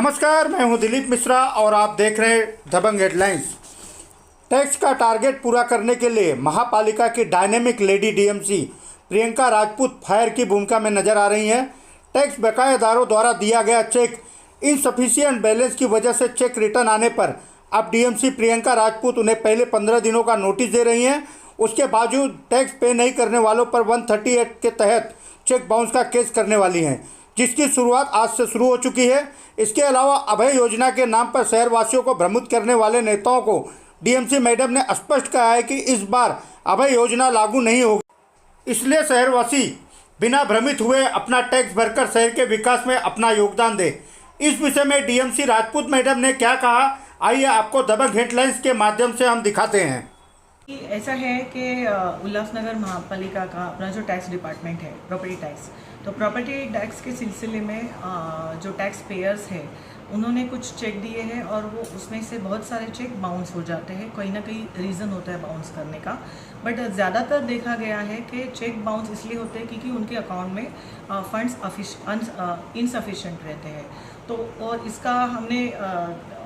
नमस्कार, मैं हूं दिलीप मिश्रा और आप देख रहे हैं दबंग हेडलाइंस। टैक्स का टारगेट पूरा करने के लिए महापालिका की dynamic lady DMC Priyanka Rajput fire की भूमिका में नजर आ रही हैं। टैक्स बकायादारों द्वारा दिया गया चेक इनसफिशिएंट बैलेंस की वजह से चेक रिटर्न आने पर अब डीएमसी प्रियंका राजपूत उन्हें पहले 15 दिनों का नोटिस दे रही हैं। उसके बावजूद टैक्स पे नहीं करने वालों पर 138 के तहत चेक बाउंस का केस करने वाली हैं, जिसकी शुरुआत आज से शुरू हो चुकी है। इसके अलावा अभय योजना के नाम पर शहरवासियों को भ्रमित करने वाले नेताओं को डीएमसी मैडम ने स्पष्ट कहा है कि इस बार अभय योजना लागू नहीं होगी, इसलिए शहरवासी बिना भ्रमित हुए अपना टैक्स भरकर शहर के विकास में अपना योगदान दें। इस विषय में डीएमसी राजपूत मैडम ने क्या कहा, आइए आपको दबंग हेडलाइंस के माध्यम से हम दिखाते हैं। ऐसा है कि उल्लासनगर महापालिका का अपना जो टैक्स डिपार्टमेंट है, प्रॉपर्टी टैक्स, तो प्रॉपर्टी टैक्स के सिलसिले में जो टैक्स पेयर्स है उन्होंने कुछ चेक दिए हैं और वो उसमें से बहुत सारे चेक बाउंस हो जाते हैं। कोई ना कोई रीज़न होता है बाउंस करने का, बट ज़्यादातर देखा गया है कि चेक बाउंस इसलिए होते हैं क्योंकि उनके अकाउंट में फंड्स इनसफिशिएंट रहते हैं। तो और इसका हमने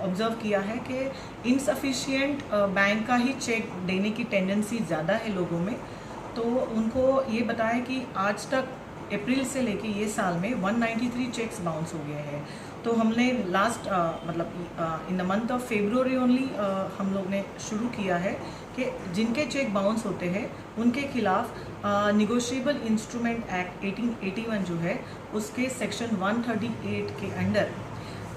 ऑब्ज़र्व किया है कि इनसफिशिएंट बैंक का ही चेक देने की टेंडेंसी ज़्यादा है लोगों में। तो उनको ये बताया कि आज तक अप्रैल से लेके ये साल में 193 चेक्स बाउंस हो गए हैं। तो हमने last in the month of February only हम लोग ने शुरू किया है कि जिनके चेक बाउंस होते हैं उनके खिलाफ निगोशिएबल इंस्ट्रूमेंट एक्ट 1881 जो है उसके सेक्शन 138 के अंडर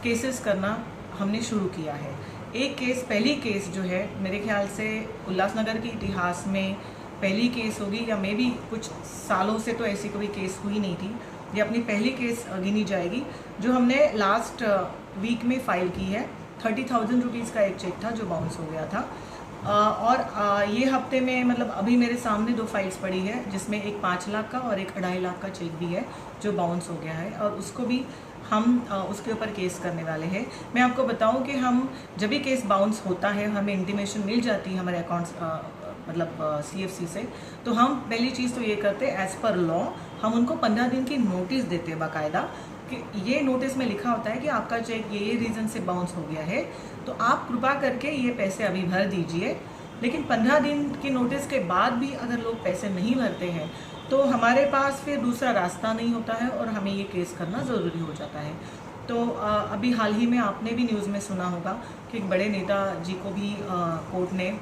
केसेस करना हमने शुरू किया है। एक केस, पहली केस जो है मेरे ख्याल से उल्लासनगर के इतिहास में पहली केस होगी, या मे भी कुछ सालों से तो ऐसी कोई केस हुई नहीं थी। ये अपनी पहली केस गिनी जाएगी जो हमने लास्ट वीक में फाइल की है। 30,000 रुपीज़ का एक चेक था जो बाउंस हो गया था। और ये हफ्ते में मतलब अभी मेरे सामने 2 फाइल्स पड़ी है जिसमें एक 5 लाख का और एक 2.5 लाख का चेक भी है जो बाउंस हो गया है, और उसको भी हम उसके ऊपर केस करने वाले हैं। मैं आपको बताऊं कि हम जब भी केस बाउंस होता है हमें इंटीमेशन मिल जाती है हमारे अकाउंट्स CFC से, तो हम पहली चीज़ तो ये करते हैं, एज़ पर लॉ हम उनको 15 दिन की नोटिस देते हैं बाकायदा, कि ये नोटिस में लिखा होता है कि आपका चेक ये रीज़न से बाउंस हो गया है, तो आप कृपा करके ये पैसे अभी भर दीजिए। लेकिन 15 दिन की नोटिस के बाद भी अगर लोग पैसे नहीं भरते हैं तो हमारे पास फिर दूसरा रास्ता नहीं होता है और हमें ये केस करना ज़रूरी हो जाता है। तो अभी हाल ही में आपने भी न्यूज़ में सुना होगा कि एक बड़े नेता जी को भी कोर्ट ने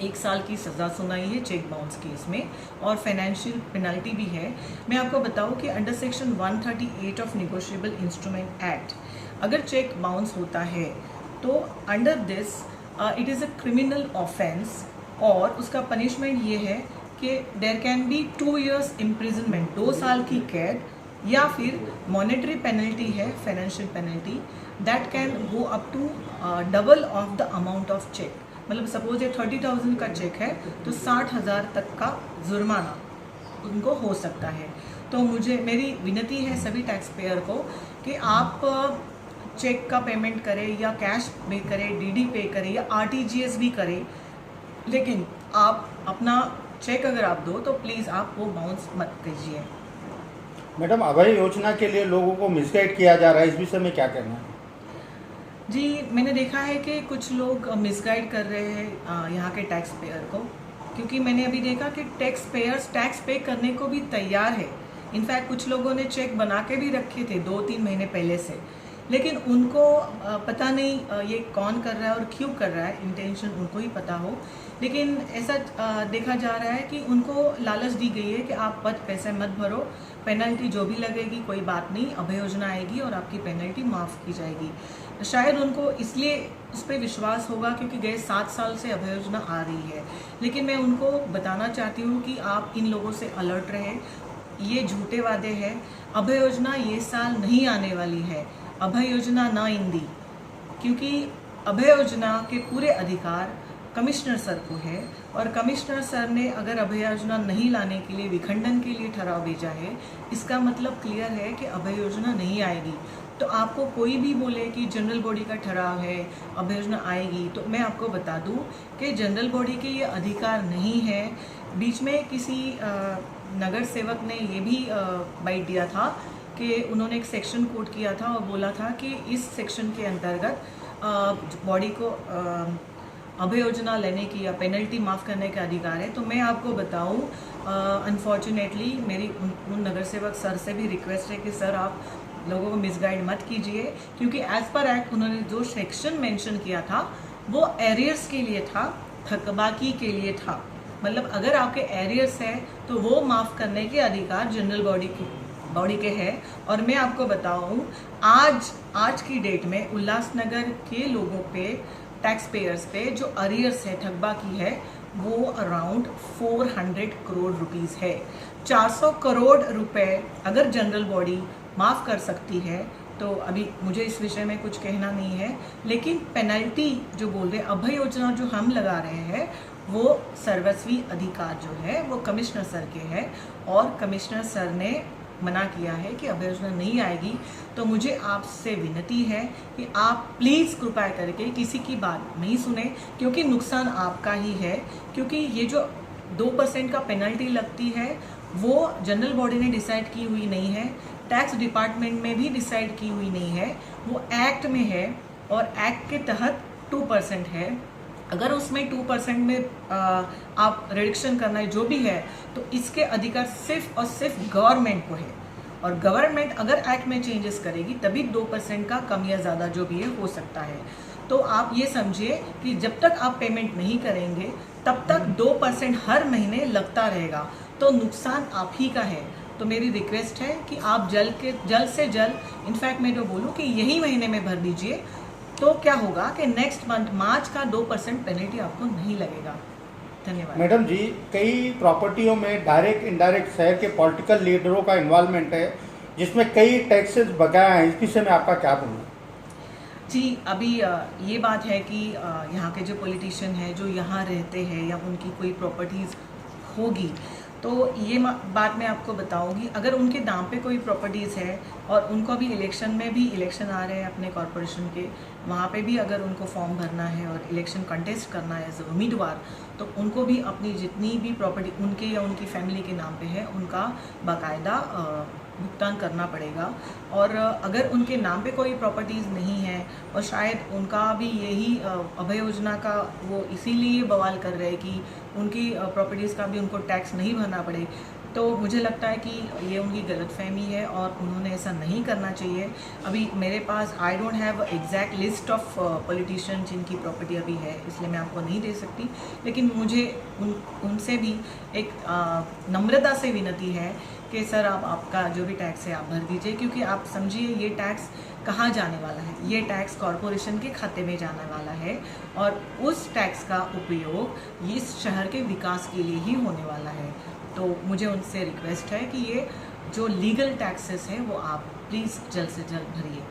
1 साल की सज़ा सुनाई है चेक बाउंस केस में, और फाइनेंशियल पेनल्टी भी है। मैं आपको बताऊं कि under section 138 of negotiable instrument act अगर चेक बाउंस होता है तो under this it is a criminal offence, और उसका पनिशमेंट ये है कि there can be 2 years imprisonment, 2 साल की कैद, या फिर मॉनेटरी पेनल्टी है, financial penalty, that can go up to double of the amount of cheque. मतलब सपोज ये 30,000 का चेक है तो 60,000 तक का जुर्माना उनको हो सकता है। तो मेरी विनती है सभी टैक्स पेयर को कि आप चेक का पेमेंट करें या कैश पे करें, डीडी पे करें या RTGS भी करें, लेकिन आप अपना चेक अगर आप दो तो प्लीज़ आप वो बाउंस मत कीजिए। मैडम, अभय योजना के लिए लोगों को मिसगाइड किया जा रहा है, इस विषय में क्या कहना है? जी, मैंने देखा है कि कुछ लोग मिसगाइड कर रहे हैं यहाँ के टैक्स पेयर को, क्योंकि मैंने अभी देखा कि टैक्स पेयर्स टैक्स पे करने को भी तैयार है। इनफैक्ट कुछ लोगों ने चेक बना के भी रखे थे 2-3 महीने पहले से, लेकिन उनको पता नहीं ये कौन कर रहा है और क्यों कर रहा है, इंटेंशन उनको ही पता हो। लेकिन ऐसा देखा जा रहा है कि उनको लालच दी गई है कि आप पैसे मत भरो, पेनल्टी जो भी लगेगी कोई बात नहीं, अभय योजना आएगी और आपकी पेनल्टी माफ़ की जाएगी। शायद उनको इसलिए उस पर विश्वास होगा क्योंकि गए 7 साल से अभय योजना आ रही है। लेकिन मैं उनको बताना चाहती हूँ कि आप इन लोगों से अलर्ट रहें, ये झूठे वादे हैं। अभय योजना ये साल नहीं आने वाली है, अभय योजना ना इंदी, क्योंकि अभय योजना के पूरे अधिकार कमिश्नर सर को है, और कमिश्नर सर ने अगर अभय योजना नहीं लाने के लिए विखंडन के लिए ठराव भेजा है, इसका मतलब क्लियर है कि अभय योजना नहीं आएगी। तो आपको कोई भी बोले कि जनरल बॉडी का ठराव है, अभय योजना आएगी, तो मैं आपको बता दूं कि जनरल बॉडी के ये अधिकार नहीं है। बीच में किसी नगर सेवक ने ये भी बाइट दिया था कि उन्होंने एक सेक्शन कोट किया था और बोला था कि इस सेक्शन के अंतर्गत बॉडी को अभियोजना लेने की या पेनल्टी माफ़ करने का अधिकार है। तो मैं आपको बताऊं, अनफॉर्चुनेटली मेरी उन नगर सेवक सर से भी रिक्वेस्ट है कि सर आप लोगों को मिसगाइड मत कीजिए, क्योंकि एज पर एक्ट उन्होंने जो सेक्शन मेंशन किया था वो एरियर्स के लिए था, थकबाकी के लिए था। मतलब अगर आपके एरियर्स है तो वो माफ़ करने के अधिकार जनरल बॉडी के है। और मैं आपको बताऊं, आज की डेट में उल्लासनगर के लोगों पे, टैक्स पेयर्स पे जो अरियर्स है, थकबाकी है, वो अराउंड 400 करोड़ रुपीस है। 400 करोड़ रुपए अगर जनरल बॉडी माफ़ कर सकती है तो अभी मुझे इस विषय में कुछ कहना नहीं है, लेकिन पेनल्टी जो बोल रहे, अभय योजना जो हम लगा रहे हैं, वो सर्वस्वी अधिकार जो है वो कमिश्नर सर के है। और कमिश्नर सर ने मना किया है कि अभय योजना नहीं आएगी। तो मुझे आपसे विनती है कि आप प्लीज़ कृपया करके किसी की बात नहीं सुने, क्योंकि नुकसान आपका ही है। क्योंकि ये जो 2% का पेनल्टी लगती है वो जनरल बॉडी ने डिसाइड की हुई नहीं है, टैक्स डिपार्टमेंट में भी डिसाइड की हुई नहीं है, वो एक्ट में है और एक्ट के तहत 2% है। अगर उसमें 2% में आप रिडक्शन करना है जो भी है, तो इसके अधिकार सिर्फ और सिर्फ गवर्नमेंट को है। और गवर्नमेंट अगर एक्ट में चेंजेस करेगी तभी 2% का कम या ज़्यादा जो भी है हो सकता है। तो आप ये समझिए कि जब तक आप पेमेंट नहीं करेंगे तब तक 2% हर महीने लगता रहेगा, तो नुकसान आप ही का है। तो मेरी रिक्वेस्ट है कि आप जल्द से जल्द, इनफैक्ट मैं जो बोलूँ कि यही महीने में भर दीजिए, तो क्या होगा कि नेक्स्ट मंथ मार्च का 2% पेनल्टी आपको नहीं लगेगा। धन्यवाद। मैडम जी, कई प्रॉपर्टियों में डायरेक्ट इनडायरेक्ट शहर के पॉलिटिकल लीडरों का इन्वॉल्वमेंट है, जिसमें कई टैक्सेस बकाया हैं। इस विषय में आपका क्या बोलना? जी, अभी ये बात है कि यहाँ के जो पॉलिटिशियन हैं जो यहाँ रहते हैं या उनकी कोई प्रॉपर्टीज़ होगी, तो ये बात मैं आपको बताऊंगी। अगर उनके नाम पे कोई प्रॉपर्टीज़ है और उनको भी इलेक्शन में भी इलेक्शन आ रहे हैं अपने कॉरपोरेशन के, वहाँ पे भी अगर उनको फॉर्म भरना है और इलेक्शन कंटेस्ट करना है एज उम्मीदवार, तो उनको भी अपनी जितनी भी प्रॉपर्टी उनके या उनकी फैमिली के नाम पे है उनका बाकायदा भुगतान करना पड़ेगा। और अगर उनके नाम पे कोई प्रॉपर्टीज़ नहीं है और शायद उनका भी यही अभय योजना का वो इसीलिए बवाल कर रहे हैं कि उनकी प्रॉपर्टीज़ का भी उनको टैक्स नहीं भरना पड़े, तो मुझे लगता है कि ये उनकी गलतफहमी है और उन्होंने ऐसा नहीं करना चाहिए। अभी मेरे पास I don't have exact list of politician जिनकी प्रॉपर्टी अभी है, इसलिए मैं आपको नहीं दे सकती, लेकिन मुझे उनसे भी एक नम्रता से विनती है कि सर आप आपका जो भी टैक्स है आप भर दीजिए, क्योंकि आप समझिए ये टैक्स कहाँ जाने वाला है, ये टैक्स कॉरपोरेशन के खाते में जाने वाला है और उस टैक्स का उपयोग इस शहर के विकास के लिए ही होने वाला है। तो मुझे उनसे रिक्वेस्ट है कि ये जो लीगल टैक्सेस है वो आप प्लीज़ जल्द से जल्द भरिए।